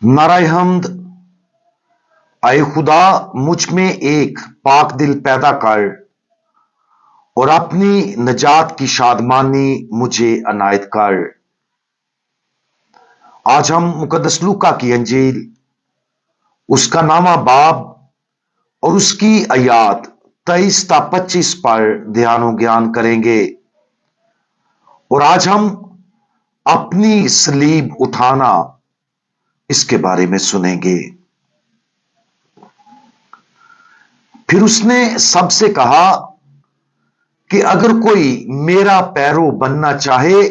नाराय हमद। आए खुदा, मुझ में एक पाक दिल पैदा कर और अपनी नजात की शादमानी मुझे अनायत कर। आज हम मुकद्दस लूका की अंजील, उसका नामा बाब और उसकी आयात 23 ता 25 पर ध्यान ज्ञान करेंगे। और आज हम अपनी सलीब उठाना इसके बारे में सुनेंगे। फिर उसने सबसे कहा कि अगर कोई मेरा पैरो बनना चाहे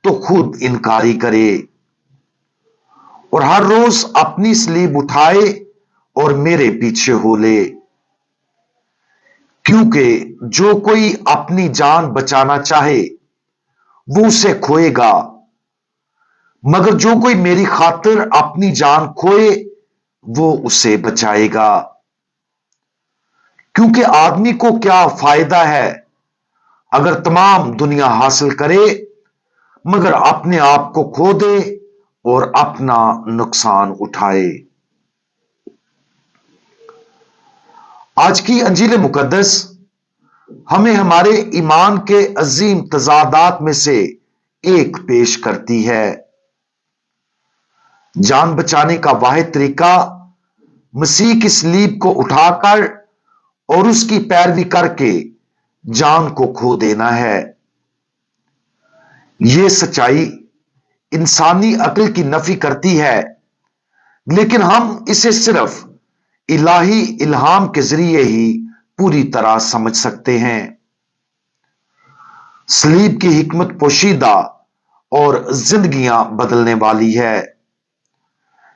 तो खुद इनकारी करे और हर रोज अपनी सलीब उठाए और मेरे पीछे हो ले। क्योंकि जो कोई अपनी जान बचाना चाहे वो उसे खोएगा, मगर जो कोई मेरी खातिर अपनी जान खोए वो उसे बचाएगा। क्योंकि आदमी को क्या फायदा है अगर तमाम दुनिया हासिल करे मगर अपने आप को खो दे और अपना नुकसान उठाए। आज की अंजील मुकद्दस हमें हमारे ईमान के अजीम तजादात में से एक पेश करती है। जान बचाने का वाहिद तरीका मसीह की सलीब को उठाकर और उसकी पैरवी करके जान को खो देना है। यह सच्चाई इंसानी अक्ल की नफी करती है, लेकिन हम इसे सिर्फ इलाही इल्हाम के जरिए ही पूरी तरह समझ सकते हैं। सलीब की हिकमत पोशीदा और जिंदगियां बदलने वाली है।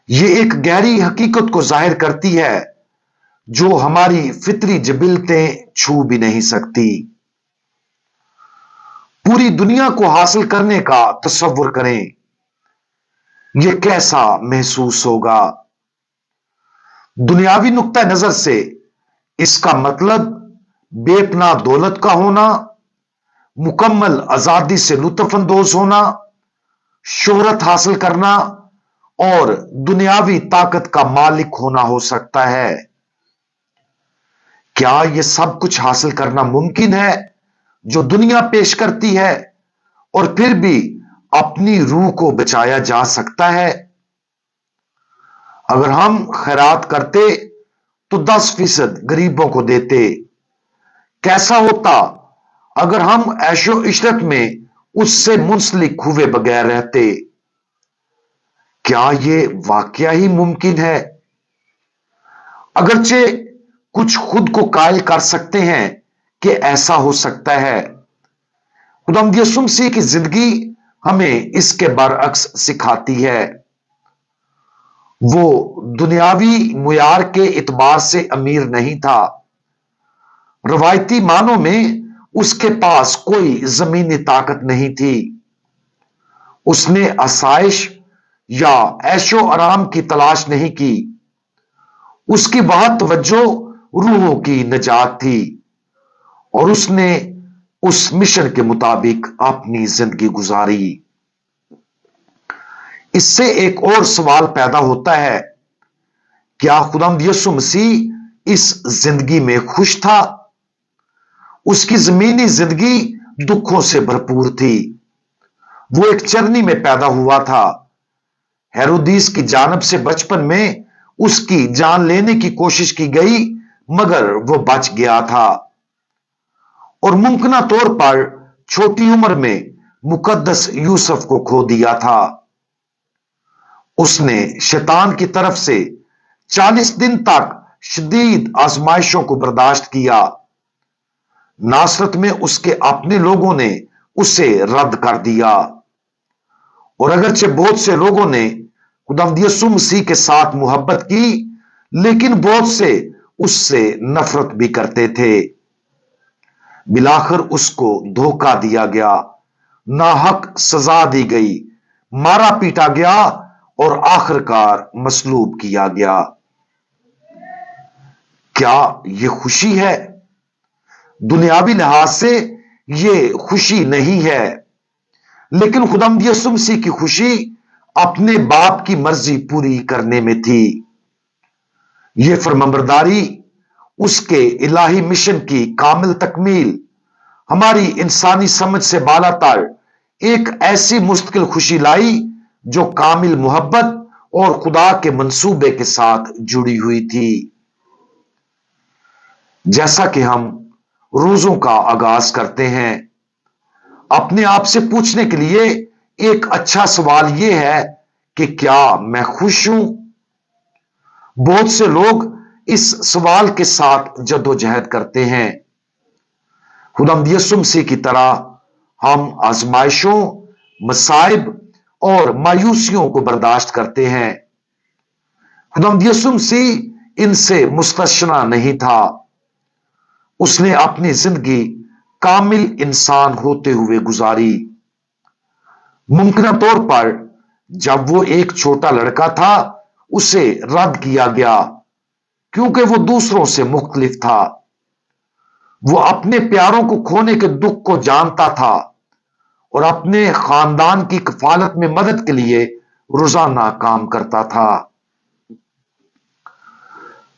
यह एक गहरी हकीकत को जाहिर करती है जो हमारी फितरी जबिलतें छू भी नहीं सकती। पूरी दुनिया को हासिल करने का तसव्वुर करें, यह कैसा महसूस होगा। दुनियावी नुक्ता नजर से इसका मतलब बेपनाह दौलत का होना, मुकम्मल आजादी से लुत्फअंदोज होना, शोहरत हासिल करना और दुनियावी ताकत का मालिक होना हो सकता है। क्या यह सब कुछ हासिल करना मुमकिन है जो दुनिया पेश करती है और फिर भी अपनी रूह को बचाया जा सकता है? अगर हम खैरात करते तो 10% गरीबों को देते। कैसा होता अगर हम ऐशो इशरत में उससे मुंसलिक हुए बगैर रहते? क्या यह वाकया ही मुमकिन है? अगरचे कुछ खुद को कायल कर सकते हैं कि ऐसा हो सकता है, खुदावंद यीशु मसीह की जिंदगी हमें इसके बरअक्स सिखाती है। वो दुनियावी मुयार के इतबार से अमीर नहीं था। रवायती मानों में उसके पास कोई जमीनी ताकत नहीं थी। उसने आसाइश या ऐशो आराम की तलाश नहीं की। उसकी वह तवज्जो रूहों की निजात थी और उसने उस मिशन के मुताबिक अपनी जिंदगी गुजारी। इससे एक और सवाल पैदा होता है, क्या खुदावंद यीशु मसीह इस जिंदगी में खुश था? उसकी जमीनी जिंदगी दुखों से भरपूर थी। वो एक चरनी में पैदा हुआ था। हेरोदीस की जानब से बचपन में उसकी जान लेने की कोशिश की गई मगर वो बच गया था और मुमकिन तौर पर छोटी उम्र में मुकद्दस यूसुफ को खो दिया था। उसने शैतान की तरफ से 40 दिन तक शदीद आजमाइशों को बर्दाश्त किया। नासरत में उसके अपने लोगों ने उसे रद्द कर दिया और अगरचे बहुत से लोगों ने खुदावंद यीशु मसीह के साथ मोहब्बत की, लेकिन बहुत से उससे नफरत भी करते थे। बिलाखिर उसको धोखा दिया गया, नाहक सजा दी गई, मारा पीटा गया और आखिरकार मसलूब किया गया। क्या यह खुशी है? दुनियावी लिहाज से यह खुशी नहीं है, लेकिन खुदावंद यीशु मसीह की खुशी अपने बाप की मर्जी पूरी करने में थी। यह फरमाबरदारी उसके इलाही मिशन की कामिल तकमील हमारी इंसानी समझ से बालातर एक ऐसी मुस्तकिल खुशी लाई जो कामिल मोहब्बत और खुदा के मंसूबे के साथ जुड़ी हुई थी। जैसा कि हम रोजों का आगाज करते हैं, अपने आप से पूछने के लिए एक अच्छा सवाल यह है कि क्या मैं खुश हूं? बहुत से लोग इस सवाल के साथ जद्दोजहद करते हैं। खुदावंद यीशु मसीह की तरह हम आजमाइशों, मसाइब और मायूसियों को बर्दाश्त करते हैं। खुदावंद यीशु मसीह इनसे मुस्तस्ना नहीं था। उसने अपनी जिंदगी कामिल इंसान होते हुए गुजारी। मुमकिन तौर पर जब वो एक छोटा लड़का था, उसे रद्द किया गया क्योंकि वो दूसरों से मुख्तलिफ था। वो अपने प्यारों को खोने के दुख को जानता था और अपने खानदान की कफालत में मदद के लिए रोजाना काम करता था।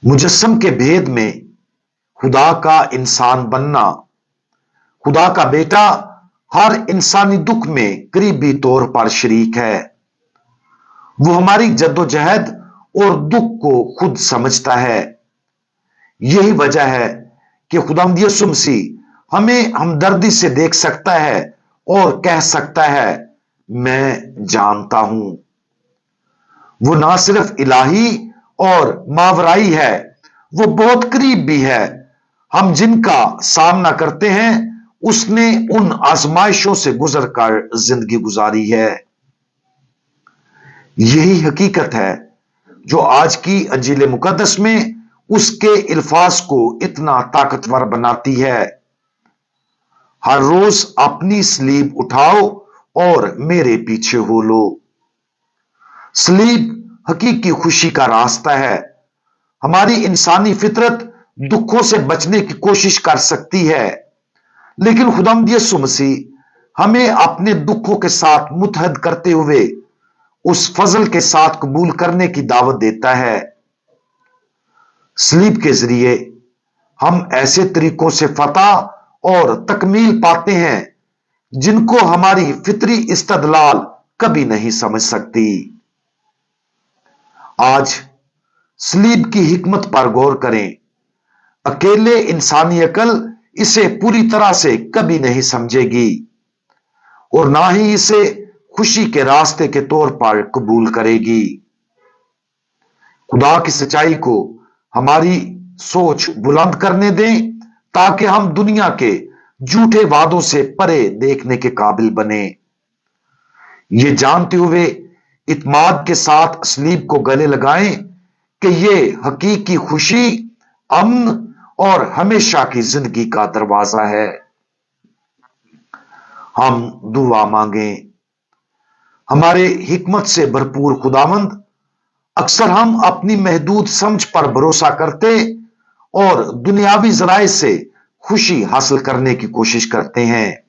मुजस्सम के भेद में खुदा का इंसान बनना, खुदा का बेटा हर इंसानी दुख में करीबी तौर पर शरीक है। वो हमारी जद्दोजहद और दुख को खुद समझता है। यही वजह है कि खुदावंद यीशु मसीह हमें हमदर्दी से देख सकता है और कह सकता है, मैं जानता हूं। वो ना सिर्फ इलाही और मावराई है, वो बहुत करीब भी है। हम जिनका सामना करते हैं, उसने उन आजमाइशों से गुजरकर जिंदगी गुजारी है। यही हकीकत है जो आज की अंजील मुकद्दस में उसके इल्फाज को इतना ताकतवर बनाती है। हर रोज अपनी सलीब उठाओ और मेरे पीछे हो लो। सलीब हकीकी खुशी का रास्ता है। हमारी इंसानी फितरत दुखों से बचने की कोशिश कर सकती है, लेकिन खुदावंद यीशु मसीह हमें अपने दुखों के साथ मुतहद करते हुए उस फजल के साथ कबूल करने की दावत देता है। सलीब के जरिए हम ऐसे तरीकों से फतह और तकमील पाते हैं जिनको हमारी फितरी इस्तदलाल कभी नहीं समझ सकती। आज सलीब की हिकमत पर गौर करें। अकेले इंसानी अकल इसे पूरी तरह से कभी नहीं समझेगी और ना ही इसे खुशी के रास्ते के तौर पर कबूल करेगी। खुदा की सच्चाई को हमारी सोच बुलंद करने दें ताकि हम दुनिया के झूठे वादों से परे देखने के काबिल बने। ये जानते हुए इत्माद के साथ सलीब को गले लगाएं कि ये हकीकी खुशी, अमन और हमेशा की जिंदगी का दरवाजा है। हम दुआ मांगें। हमारे हिकमत से भरपूर खुदावंद, अक्सर हम अपनी महदूद समझ पर भरोसा करते और दुनियावी जराए से खुशी हासिल करने की कोशिश करते हैं।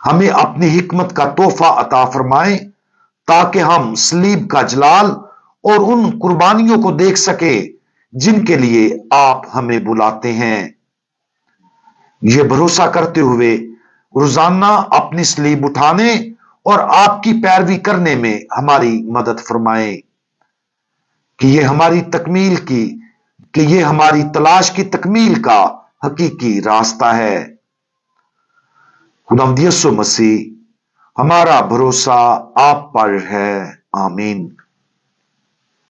हमें अपनी हिकमत का तोहफा अता फरमाएं ताकि हम सलीब का जलाल और उन कुर्बानियों को देख सके जिनके लिए आप हमें बुलाते हैं। यह भरोसा करते हुए रोजाना अपनी सलीब उठाने और आपकी पैरवी करने में हमारी मदद फरमाएं कि यह हमारी तलाश की तकमील का हकीकी रास्ता है। खुदावंद यीशु मसीह, हमारा भरोसा आप पर है। आमीन।